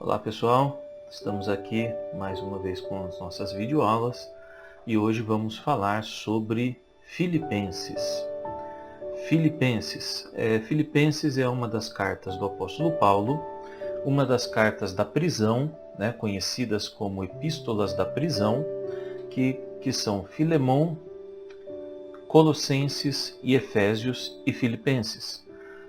Olá pessoal, estamos aqui mais uma vez com as nossas videoaulas e hoje vamos falar sobre Filipenses. Filipenses é uma das cartas do apóstolo Paulo, uma das cartas da prisão, conhecidas como epístolas da prisão, que são Filemão, Colossenses e Efésios e Filipenses.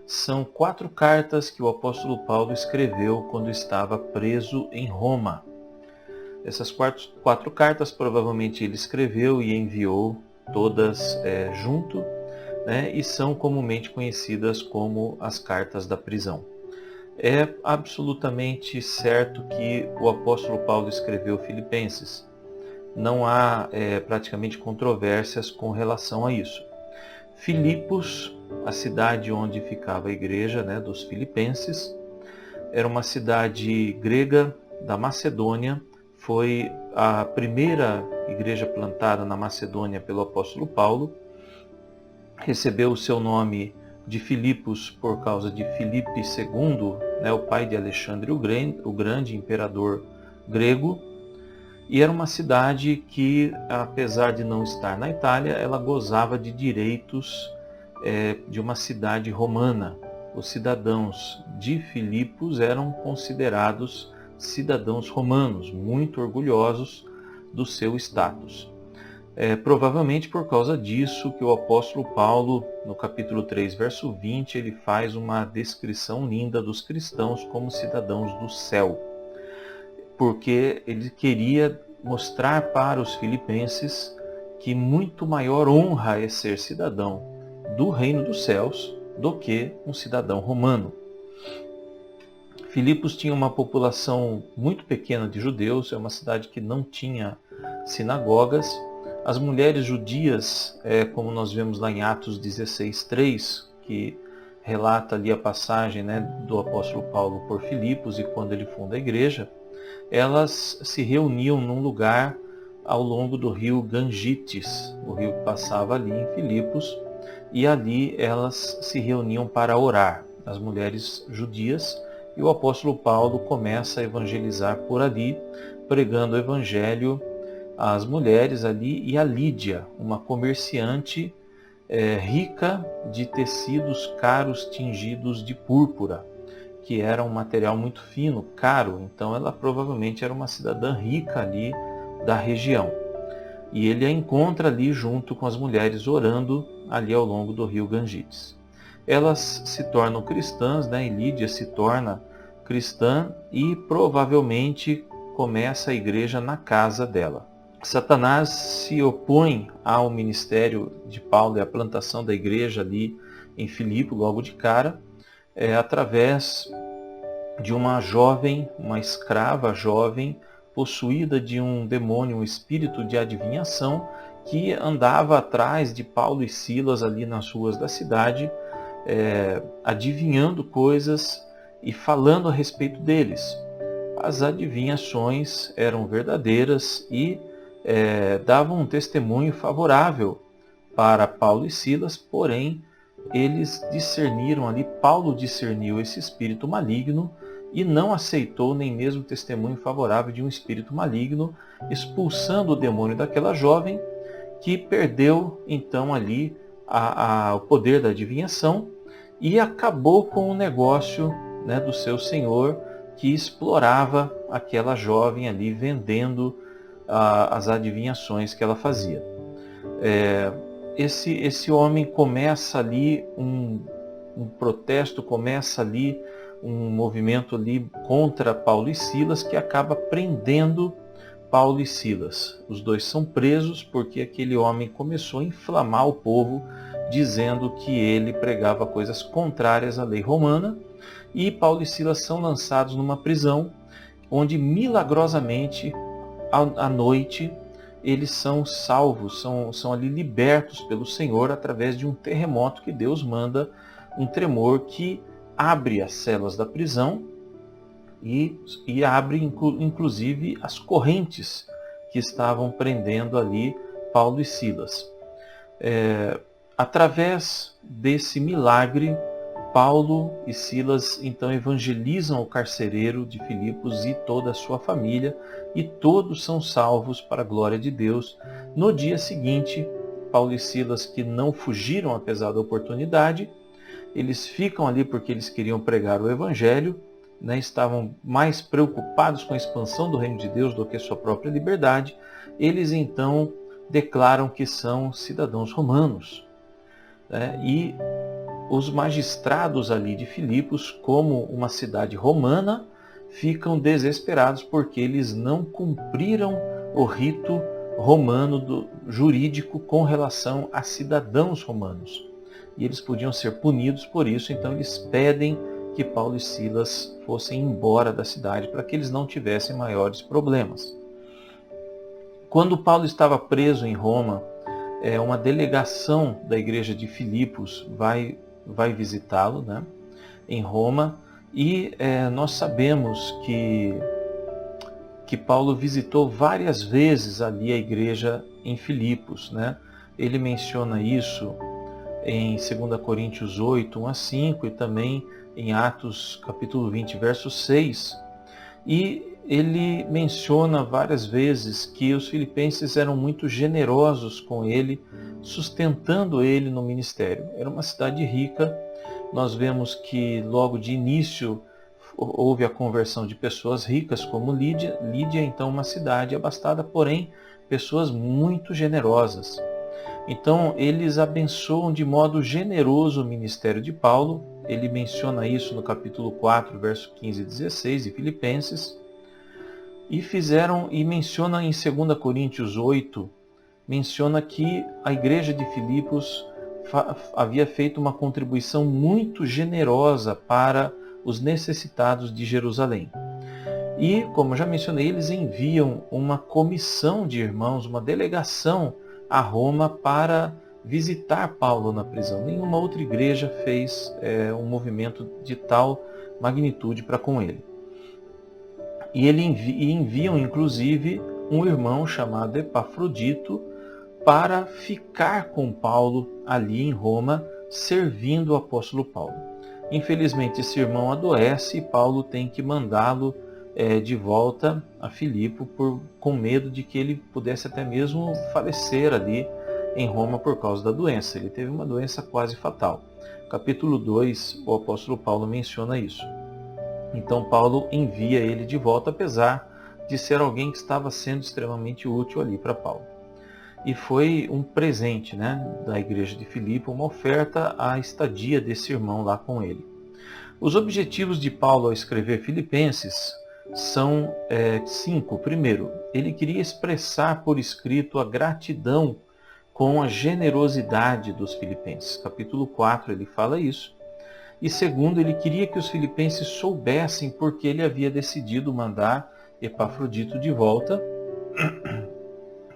São 4 cartas que o apóstolo Paulo escreveu quando estava preso em Roma. Essas quatro cartas provavelmente ele escreveu e enviou todas junto, e são comumente conhecidas como as cartas da prisão. É absolutamente certo que o apóstolo Paulo escreveu Filipenses. Não há praticamente controvérsias com relação a isso. Filipos, a cidade onde ficava a igreja dos filipenses, era uma cidade grega da Macedônia, foi a primeira igreja plantada na Macedônia pelo apóstolo Paulo, recebeu o seu nome de Filipos por causa de Filipe II, o pai de Alexandre o Grande, imperador grego. E era uma cidade que, apesar de não estar na Itália, ela gozava de direitos de uma cidade romana. Os cidadãos de Filipos eram considerados cidadãos romanos, muito orgulhosos do seu status. Provavelmente por causa disso que o apóstolo Paulo, no capítulo 3, verso 20, ele faz uma descrição linda dos cristãos como cidadãos do céu, porque ele queria mostrar para os filipenses que muito maior honra é ser cidadão do reino dos céus do que um cidadão romano. Filipos tinha uma população muito pequena de judeus, é uma cidade que não tinha sinagogas. As mulheres judias, como nós vemos lá em Atos 16:3, que relata ali a passagem do apóstolo Paulo por Filipos e quando ele funda a igreja, elas se reuniam num lugar ao longo do rio Gangites, o rio que passava ali em Filipos, e ali elas se reuniam para orar, as mulheres judias, e o apóstolo Paulo começa a evangelizar por ali, pregando o evangelho às mulheres ali e a Lídia, uma comerciante rica de tecidos caros tingidos de púrpura, que era um material muito fino, caro, então ela provavelmente era uma cidadã rica ali da região. E ele a encontra ali junto com as mulheres orando ali ao longo do rio Gangites. Elas se tornam cristãs, e Lídia se torna cristã e provavelmente começa a igreja na casa dela. Satanás se opõe ao ministério de Paulo e à plantação da igreja ali em Filipe logo de cara, através de uma jovem, uma escrava jovem, possuída de um demônio, um espírito de adivinhação, que andava atrás de Paulo e Silas ali nas ruas da cidade, adivinhando coisas e falando a respeito deles. As adivinhações eram verdadeiras e davam um testemunho favorável para Paulo e Silas, porém eles discerniram ali, Paulo discerniu esse espírito maligno e não aceitou nem mesmo testemunho favorável de um espírito maligno, expulsando o demônio daquela jovem, que perdeu então ali o poder da adivinhação e acabou com o negócio do seu senhor, que explorava aquela jovem ali, vendendo as adivinhações que ela fazia. Esse homem começa ali um protesto, começa ali um movimento ali contra Paulo e Silas, que acaba prendendo Paulo e Silas. Os dois são presos porque aquele homem começou a inflamar o povo, dizendo que ele pregava coisas contrárias à lei romana, e Paulo e Silas são lançados numa prisão, onde milagrosamente, à noite, eles são salvos, são ali libertos pelo Senhor através de um terremoto que Deus manda, um tremor que abre as celas da prisão e abre inclusive as correntes que estavam prendendo ali Paulo e Silas. Através desse milagre, Paulo e Silas então evangelizam o carcereiro de Filipos e toda a sua família, e todos são salvos para a glória de Deus. No dia seguinte, Paulo e Silas, que não fugiram apesar da oportunidade, eles ficam ali porque eles queriam pregar o evangelho, né? Estavam mais preocupados com a expansão do reino de Deus do que sua própria liberdade. Eles então declaram que são cidadãos romanos, né? E os magistrados ali de Filipos, como uma cidade romana, ficam desesperados porque eles não cumpriram o rito romano jurídico com relação a cidadãos romanos. E eles podiam ser punidos por isso, então eles pedem que Paulo e Silas fossem embora da cidade para que eles não tivessem maiores problemas. Quando Paulo estava preso em Roma, uma delegação da igreja de Filipos vai visitá-lo, né, em Roma, e nós sabemos que Paulo visitou várias vezes ali a igreja em Filipos, né? Ele menciona isso em 2 Coríntios 8, 1 a 5, e também em Atos capítulo 20, verso 6. E ele menciona várias vezes que os filipenses eram muito generosos com ele, sustentando ele no ministério. Era uma cidade rica. Nós vemos que logo de início houve a conversão de pessoas ricas como Lídia. Lídia, então, uma cidade abastada, porém pessoas muito generosas. Então, eles abençoam de modo generoso o ministério de Paulo. Ele menciona isso no capítulo 4, verso 15 e 16 de Filipenses. E menciona em 2 Coríntios 8, menciona que a igreja de Filipos havia feito uma contribuição muito generosa para os necessitados de Jerusalém. E, como já mencionei, eles enviam uma comissão de irmãos, uma delegação a Roma para visitar Paulo na prisão. Nenhuma outra igreja fez um movimento de tal magnitude para com ele. E enviam, inclusive, um irmão chamado Epafrodito para ficar com Paulo ali em Roma, servindo o apóstolo Paulo. Infelizmente, esse irmão adoece e Paulo tem que mandá-lo de volta a Filipe com medo de que ele pudesse até mesmo falecer ali em Roma por causa da doença. Ele teve uma doença quase fatal. Capítulo 2, o apóstolo Paulo menciona isso. Então Paulo envia ele de volta, apesar de ser alguém que estava sendo extremamente útil ali para Paulo. E foi um presente, né, da igreja de Filipe, uma oferta à estadia desse irmão lá com ele. Os objetivos de Paulo ao escrever Filipenses são 5. Primeiro, ele queria expressar por escrito a gratidão com a generosidade dos filipenses. Capítulo 4 ele fala isso. E segundo, ele queria que os filipenses soubessem porque ele havia decidido mandar Epafrodito de volta,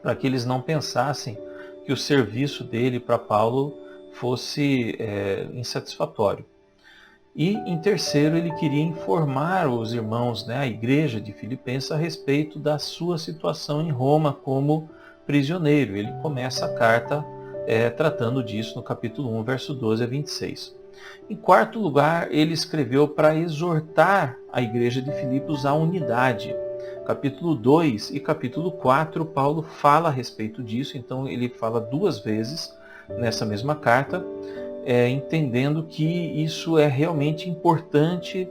para que eles não pensassem que o serviço dele para Paulo fosse insatisfatório. E, em terceiro, ele queria informar os irmãos, né, a igreja de Filipenses, a respeito da sua situação em Roma como prisioneiro. Ele começa a carta tratando disso no capítulo 1, verso 12 a 26. Em quarto lugar, ele escreveu para exortar a igreja de Filipos à unidade. Capítulo 2 e capítulo 4, Paulo fala a respeito disso, então ele fala 2 vezes nessa mesma carta, entendendo que isso é realmente importante,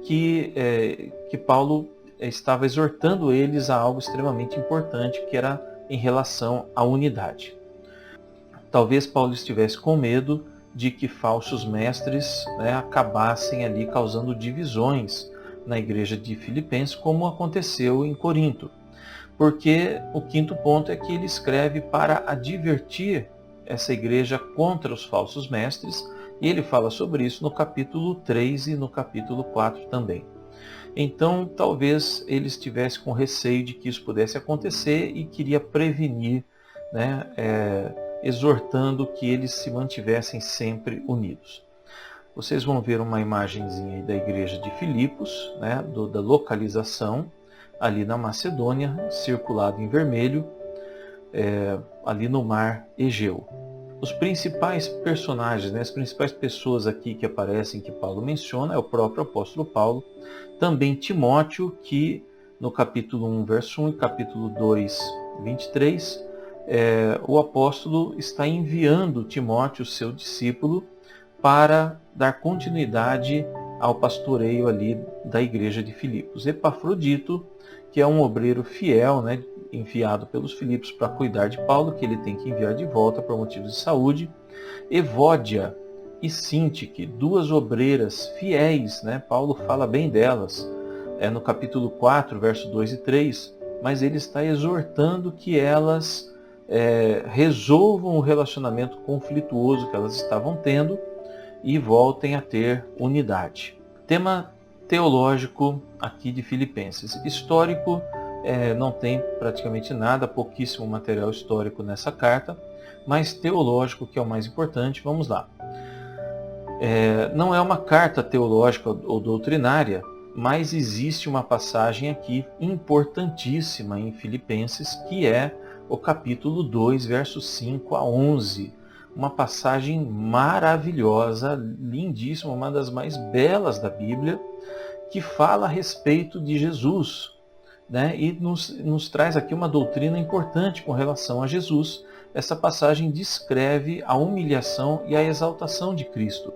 que Paulo estava exortando eles a algo extremamente importante, que era em relação à unidade. Talvez Paulo estivesse com medo de que falsos mestres, né, acabassem ali causando divisões na igreja de Filipenses, como aconteceu em Corinto. Porque o quinto ponto é que ele escreve para advertir essa igreja contra os falsos mestres, e ele fala sobre isso no capítulo 3 e no capítulo 4 também. Então, talvez ele estivesse com receio de que isso pudesse acontecer e queria prevenir, né, exortando que eles se mantivessem sempre unidos. Vocês vão ver uma imagenzinha aí da igreja de Filipos, né, da localização, ali na Macedônia, circulado em vermelho, ali no mar Egeu. Os principais personagens, né, as principais pessoas aqui que aparecem, que Paulo menciona, é o próprio apóstolo Paulo, também Timóteo, que no capítulo 1, verso 1 e capítulo 2, 23, o apóstolo está enviando Timóteo, seu discípulo, para dar continuidade ao pastoreio ali da igreja de Filipos. Epafrodito, que é um obreiro fiel, né, enviado pelos Filipos para cuidar de Paulo, que ele tem que enviar de volta por motivos de saúde. Evódia e Sintique, duas obreiras fiéis, né? Paulo fala bem delas, no capítulo 4, verso 2 e 3, mas ele está exortando que elas resolvam o relacionamento conflituoso que elas estavam tendo e voltem a ter unidade. Tema teológico aqui de Filipenses. Histórico, não tem praticamente nada, pouquíssimo material histórico nessa carta, mas teológico, que é o mais importante, vamos lá. Não é uma carta teológica ou doutrinária, mas existe uma passagem aqui importantíssima em Filipenses, que é o capítulo 2, versos 5 a 11. Uma passagem maravilhosa, lindíssima, uma das mais belas da Bíblia, que fala a respeito de Jesus, né? E nos traz aqui uma doutrina importante com relação a Jesus. Essa passagem descreve a humilhação e a exaltação de Cristo.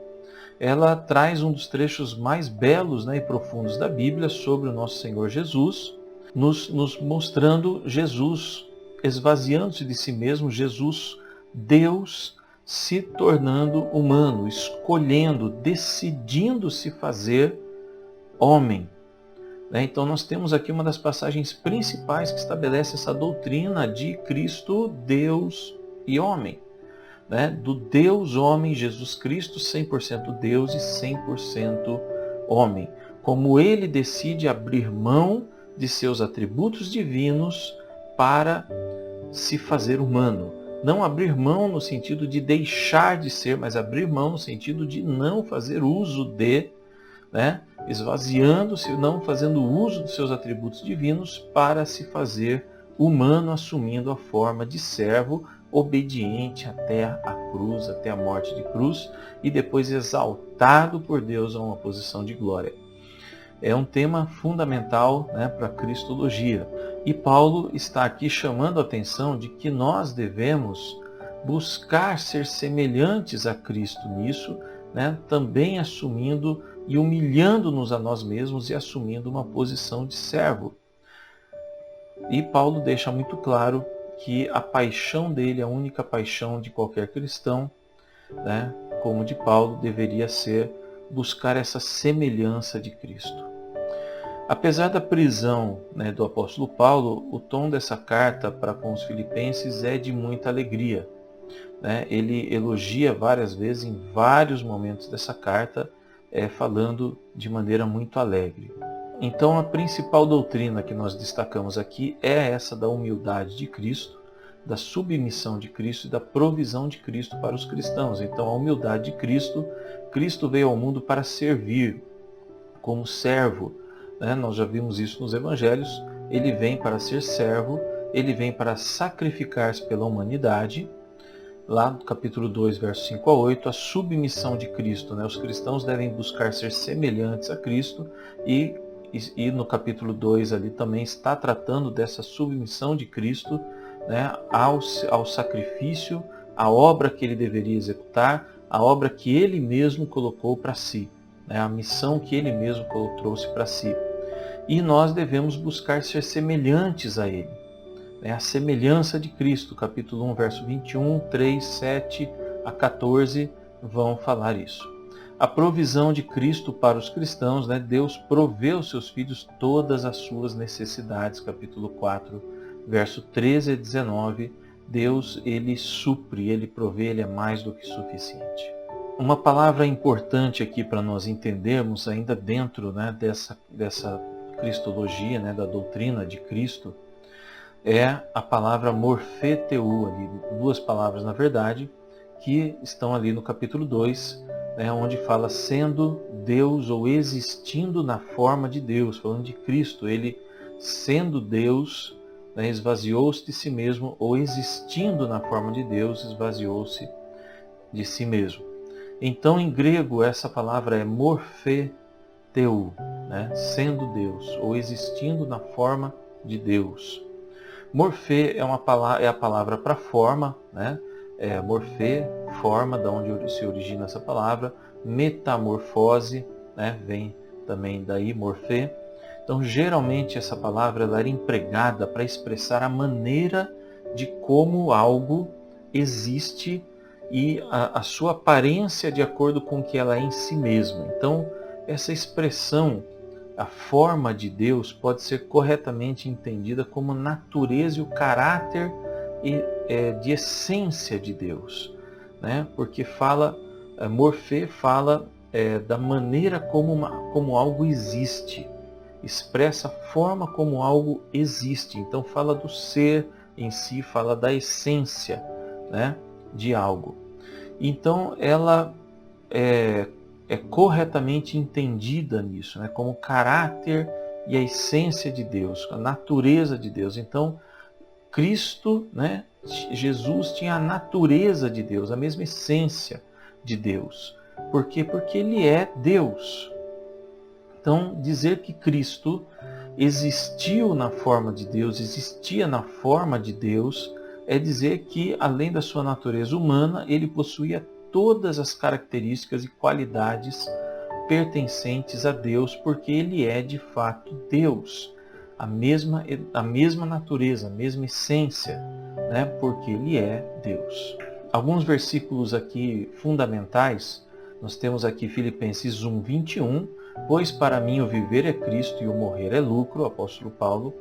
Ela traz um dos trechos mais belos, né, e profundos da Bíblia sobre o nosso Senhor Jesus, nos mostrando Jesus esvaziando-se de si mesmo, Jesus, Deus, se tornando humano, escolhendo, decidindo se fazer homem. Então nós temos aqui uma das passagens principais que estabelece essa doutrina de Cristo, Deus e homem. Do Deus homem, Jesus Cristo, 100% Deus e 100% homem. Como ele decide abrir mão de seus atributos divinos para se fazer humano. Não abrir mão no sentido de deixar de ser, mas abrir mão no sentido de não fazer uso de, esvaziando-se, não fazendo uso dos seus atributos divinos para se fazer humano, assumindo a forma de servo, obediente até a cruz, até a morte de cruz, e depois exaltado por Deus a uma posição de glória. É um tema fundamental, para a cristologia. E Paulo está aqui chamando a atenção de que nós devemos buscar ser semelhantes a Cristo nisso, também assumindo e humilhando-nos a nós mesmos e assumindo uma posição de servo. E Paulo deixa muito claro que a paixão dele, a única paixão de qualquer cristão, como de Paulo, deveria ser buscar essa semelhança de Cristo. Apesar da prisão, do apóstolo Paulo, o tom dessa carta para com os filipenses é de muita alegria. Ele elogia várias vezes, em vários momentos dessa carta, falando de maneira muito alegre. Então a principal doutrina que nós destacamos aqui é essa da humildade de Cristo, da submissão de Cristo e da provisão de Cristo para os cristãos. Então a humildade de Cristo, Cristo veio ao mundo para servir como servo. Nós já vimos isso nos evangelhos. Ele vem para ser servo, ele vem para sacrificar-se pela humanidade. Lá no capítulo 2, versos 5 a 8, a submissão de Cristo. Os cristãos devem buscar ser semelhantes a Cristo e no capítulo 2 ali também está tratando dessa submissão de Cristo, ao sacrifício, à obra que ele deveria executar, a obra que ele mesmo colocou para si, a missão que ele mesmo trouxe para si. E nós devemos buscar ser semelhantes a ele. A semelhança de Cristo, capítulo 1, verso 21, 3, 7 a 14 vão falar isso. A provisão de Cristo para os cristãos, Deus provê aos seus filhos todas as suas necessidades, capítulo 4, verso 13 a 19, Deus, ele supre, ele provê, ele é mais do que suficiente. Uma palavra importante aqui para nós entendermos, ainda dentro dessa cristologia, da doutrina de Cristo, é a palavra morfeteu, ali, duas palavras na verdade, que estão ali no capítulo 2, onde fala sendo Deus ou existindo na forma de Deus, falando de Cristo, ele sendo Deus, esvaziou-se de si mesmo, ou existindo na forma de Deus, esvaziou-se de si mesmo. Então, em grego, essa palavra é morpheteu, né? Sendo Deus, ou existindo na forma de Deus. Morfê é a palavra para forma, né? Morfê, forma, da onde se origina essa palavra. Metamorfose, né? Vem também daí, morfê. Então, geralmente, essa palavra ela era empregada para expressar a maneira de como algo existe e a sua aparência de acordo com o que ela é em si mesma. Então, essa expressão, a forma de Deus, pode ser corretamente entendida como natureza e o caráter de essência de Deus, né? Porque morfê fala da maneira como algo existe, expressa a forma como algo existe. Então fala do ser em si, fala da essência, né, de algo. Então ela é corretamente entendida nisso, né, como o caráter e a essência de Deus, a natureza de Deus. Então Cristo, né, Jesus tinha a natureza de Deus, a mesma essência de Deus. Por quê? Porque ele é Deus. Então, dizer que Cristo existiu na forma de Deus, existia na forma de Deus, é dizer que, além da sua natureza humana, ele possuía todas as características e qualidades pertencentes a Deus, porque ele é de fato Deus. A mesma natureza, a mesma essência, né? Porque ele é Deus. Alguns versículos aqui fundamentais, nós temos aqui Filipenses 1, 21, pois para mim o viver é Cristo e o morrer é lucro, o apóstolo Paulo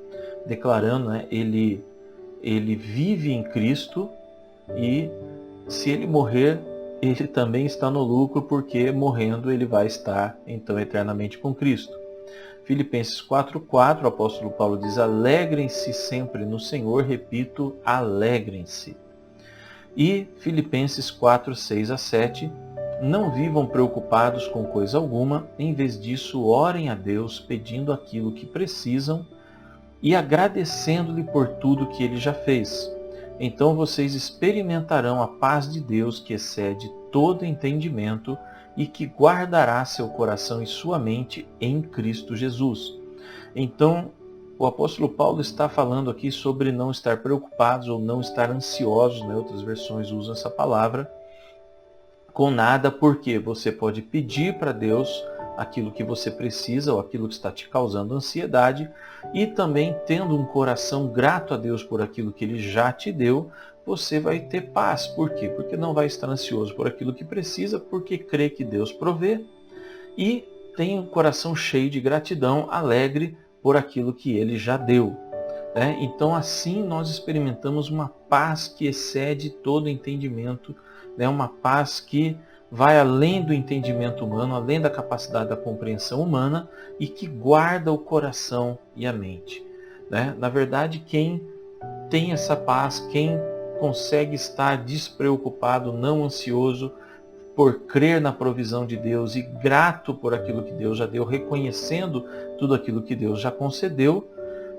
declarando, né, ele vive em Cristo e se ele morrer, ele também está no lucro, porque morrendo ele vai estar então eternamente com Cristo. Filipenses 4:4, o apóstolo Paulo diz: alegrem-se sempre no Senhor, repito, alegrem-se. E Filipenses 4:6-7, não vivam preocupados com coisa alguma, em vez disso orem a Deus pedindo aquilo que precisam e agradecendo-lhe por tudo que ele já fez. Então vocês experimentarão a paz de Deus que excede todo entendimento e que guardará seu coração e sua mente em Cristo Jesus. Então, o apóstolo Paulo está falando aqui sobre não estar preocupados ou não estar ansiosos, né? Outras versões usam essa palavra, com nada, porque você pode pedir para Deus aquilo que você precisa ou aquilo que está te causando ansiedade, e também tendo um coração grato a Deus por aquilo que ele já te deu, você vai ter paz. Por quê? Porque não vai estar ansioso por aquilo que precisa, porque crê que Deus provê, e tem um coração cheio de gratidão, alegre por aquilo que ele já deu. Então assim nós experimentamos uma paz que excede todo entendimento, uma paz que vai além do entendimento humano, além da capacidade da compreensão humana, e que guarda o coração e a mente. Na verdade, quem tem essa paz, quem consegue estar despreocupado, não ansioso, por crer na provisão de Deus e grato por aquilo que Deus já deu, reconhecendo tudo aquilo que Deus já concedeu,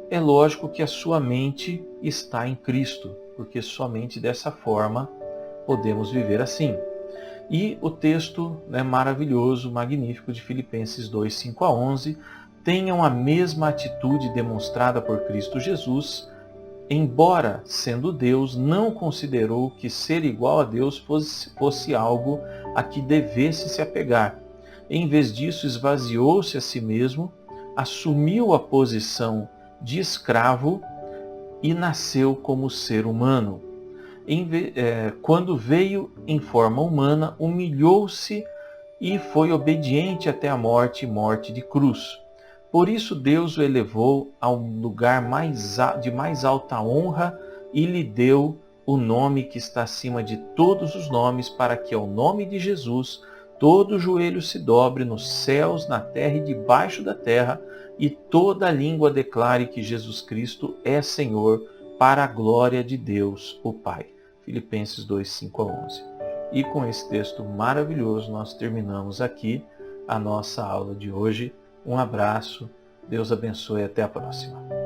é lógico que a sua mente está em Cristo, porque somente dessa forma podemos viver assim. E o texto maravilhoso, magnífico de Filipenses 2, 5-11, tenham a mesma atitude demonstrada por Cristo Jesus, embora sendo Deus, não considerou que ser igual a Deus fosse algo a que devesse se apegar. Em vez disso, esvaziou-se a si mesmo, assumiu a posição de escravo e nasceu como ser humano. Quando veio em forma humana, humilhou-se e foi obediente até a morte e morte de cruz. Por isso Deus o elevou a um lugar de mais alta honra e lhe deu o nome que está acima de todos os nomes, para que ao nome de Jesus todo joelho se dobre nos céus, na terra e debaixo da terra, e toda língua declare que Jesus Cristo é Senhor, para a glória de Deus, o Pai. Filipenses 2, 5-11. E com esse texto maravilhoso nós terminamos aqui a nossa aula de hoje. Um abraço, Deus abençoe e até a próxima.